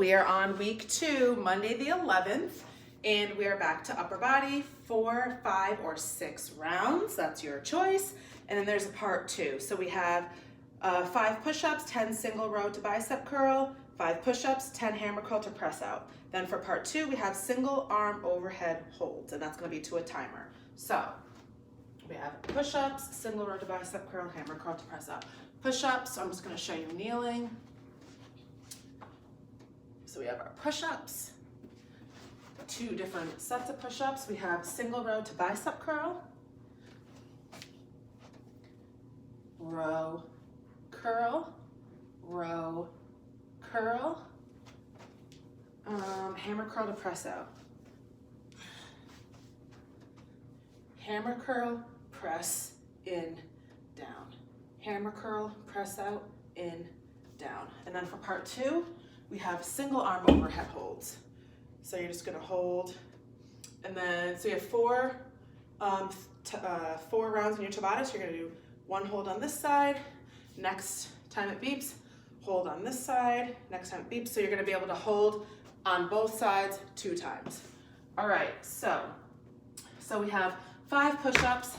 we are on week 2, Monday the 11th, and we are back to upper body, 4, 5, or 6 rounds. That's your choice. And then there's a part 2. So we have 5 push-ups, 10 single row to bicep curl, 5 push-ups, 10 hammer curl to press out. Then for part 2, we have single arm overhead holds, and that's gonna be to a timer. So we have push-ups, single row to bicep curl, hammer curl to press out. Push-ups, so I'm just gonna show you kneeling. So we have our push-ups, 2 different sets of push-ups. We have single row to bicep curl, row, curl, row, curl, hammer curl to press out. Hammer curl, press, in, down. Hammer curl, press out, in, down. And then for part 2, we have single arm overhead holds. So you're just gonna hold, and then, so you have 4 rounds in your Tabata. So you're gonna do 1 hold on this side, next time it beeps, hold on this side, next time it beeps. So you're gonna be able to hold on both sides 2 times. All right, so we have 5 push-ups,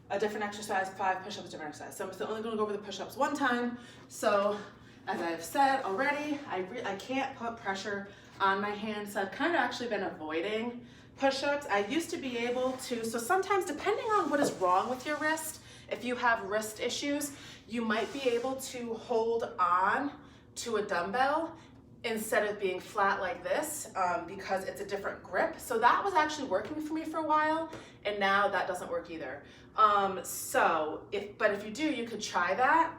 a different exercise, 5 push-ups, different exercise. So I'm still only gonna go over the push-ups 1 time. So as I've said already, I can't put pressure on my hand, so I've kind of actually been avoiding push-ups. I used to be able to, so sometimes depending on what is wrong with your wrist, if you have wrist issues, you might be able to hold on to a dumbbell instead of being flat like this because it's a different grip. So that was actually working for me for a while, and now that doesn't work either. But if you do, you could try that.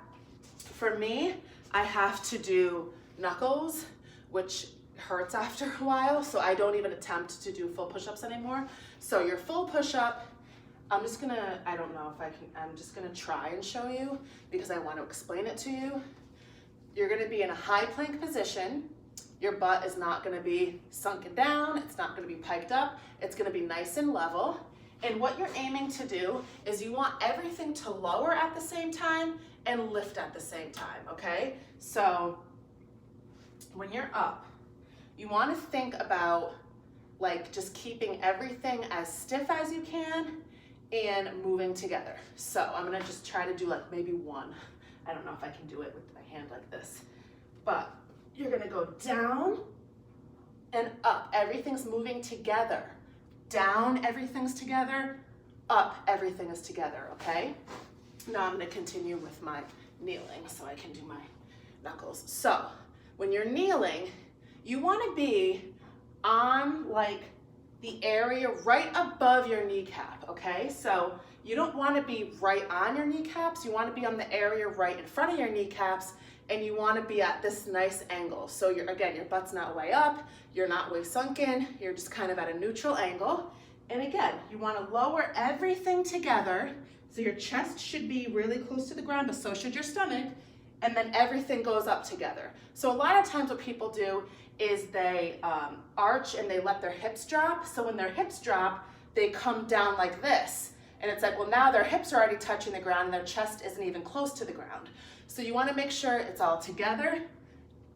For me, I have to do knuckles, which hurts after a while, so I don't even attempt to do full push-ups anymore. So your full push-up, I'm just gonna try and show you because I want to explain it to you. You're gonna be in a high plank position. Your butt is not gonna be sunken down, it's not gonna be piked up, it's gonna be nice and level. And what you're aiming to do is you want everything to lower at the same time and lift at the same time, okay? So when you're up, you want to think about like just keeping everything as stiff as you can and moving together. So I'm gonna just try to do like maybe 1. I don't know if I can do it with my hand like this, but you're gonna go down and up. Everything's moving together. Down, everything's together. Up, everything is together, okay? Now I'm gonna continue with my kneeling so I can do my knuckles. So when you're kneeling, you wanna be on like the area right above your kneecap, okay? So you don't wanna be right on your kneecaps, you wanna be on the area right in front of your kneecaps, and you wanna be at this nice angle. So your butt's not way up, you're not way sunken, you're just kind of at a neutral angle. And again, you wanna lower everything together, so your chest should be really close to the ground, but so should your stomach, and then everything goes up together. So a lot of times what people do is they arch and they let their hips drop. So when their hips drop, they come down like this. And it's like, well, now their hips are already touching the ground and their chest isn't even close to the ground. So you wanna make sure it's all together,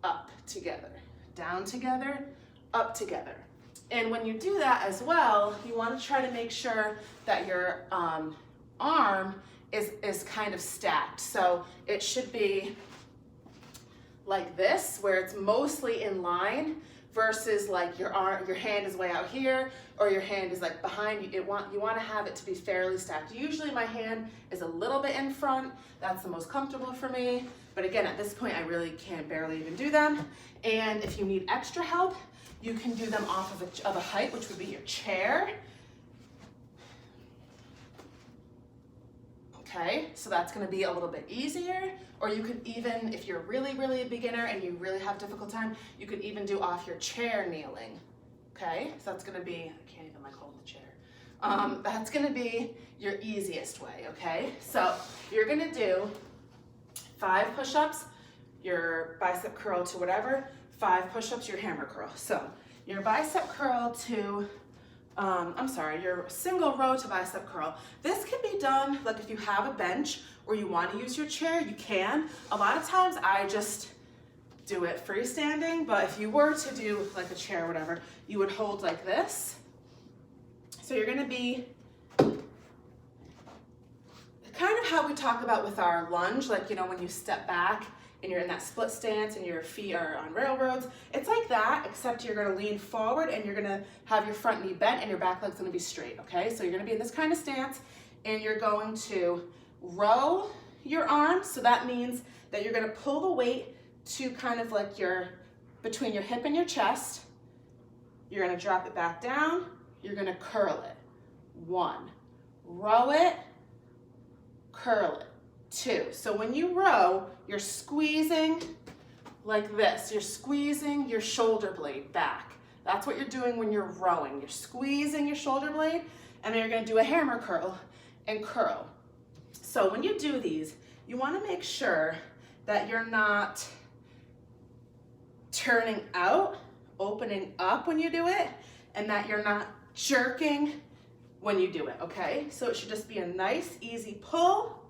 up together, down together, up together. And when you do that as well, you wanna try to make sure that your arm is kind of stacked. So it should be like this, where it's mostly in line, versus like your hand is way out here, or your hand is like behind you. You want to have it to be fairly stacked. Usually my hand is a little bit in front. That's the most comfortable for me. But again, at this point, I really can barely even do them. And if you need extra help, you can do them off of a height, which would be your chair. Okay, so that's gonna be a little bit easier, or you could even, if you're really, really a beginner and you really have a difficult time, you could even do off your chair kneeling, okay? So that's gonna be, I can't even like hold the chair. That's gonna be your easiest way, okay? So you're gonna do 5 push-ups, your bicep curl to whatever, 5 push-ups, your hammer curl. So your bicep curl to your single row to bicep curl. This can be done, like if you have a bench or you want to use your chair, you can. A lot of times I just do it freestanding, but if you were to do like a chair or whatever, you would hold like this. So you're gonna be kind of how we talk about with our lunge, like, you know, when you step back and you're in that split stance and your feet are on railroads. It's like that, except you're gonna lean forward and you're gonna have your front knee bent and your back leg's gonna be straight, okay? So you're gonna be in this kind of stance and you're going to row your arms. So that means that you're gonna pull the weight to kind of like between your hip and your chest. You're gonna drop it back down. You're gonna curl it. 1, row it, curl it. 2. So when you row, you're squeezing like this. You're squeezing your shoulder blade back. That's what you're doing when you're rowing. You're squeezing your shoulder blade, and then you're gonna do a hammer curl and curl. So when you do these, you wanna make sure that you're not turning out, opening up when you do it, and that you're not jerking when you do it, okay? So it should just be a nice, easy pull,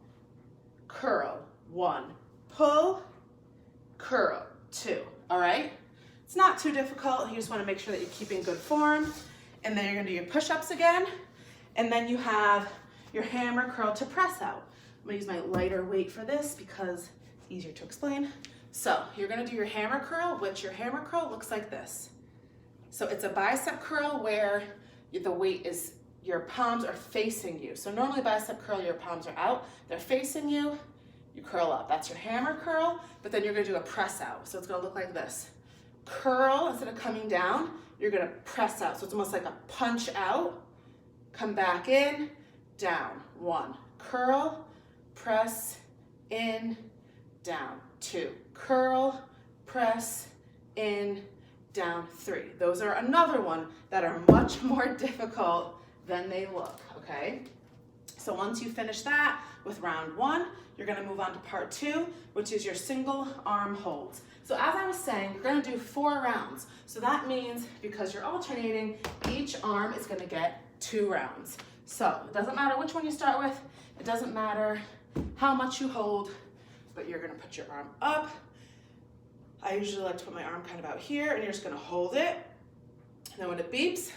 curl. 1, pull, curl. 2, all right? It's not too difficult. You just wanna make sure that you're keeping good form. And then you're gonna do your push-ups again. And then you have your hammer curl to press out. I'm gonna use my lighter weight for this because it's easier to explain. So you're gonna do your hammer curl, which your hammer curl looks like this. So it's a bicep curl where the weight is, your palms are facing you. So normally bicep curl, your palms are out, they're facing you, you curl up. That's your hammer curl, but then you're gonna do a press out. So it's gonna look like this. Curl, instead of coming down, you're gonna press out. So it's almost like a punch out, come back in, down. 1, curl, press, in, down. 2, curl, press, in, down. 3. Those are another one that are much more difficult than they look, okay? So once you finish that with round 1, you're gonna move on to part 2, which is your single arm holds. So as I was saying, you're gonna do 4 rounds. So that means because you're alternating, each arm is gonna get 2 rounds. So it doesn't matter which one you start with, it doesn't matter how much you hold, but you're gonna put your arm up. I usually like to put my arm kind of out here, and you're just gonna hold it. And then when it beeps,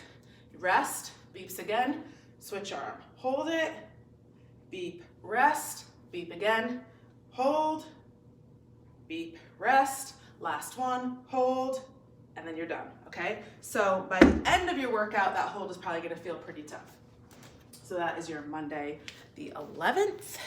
you rest, beeps again, switch arm. Hold it, beep, rest, beep again, hold, beep, rest, last one, hold, and then you're done, okay? So by the end of your workout, that hold is probably gonna feel pretty tough. So that is your Monday, the 11th.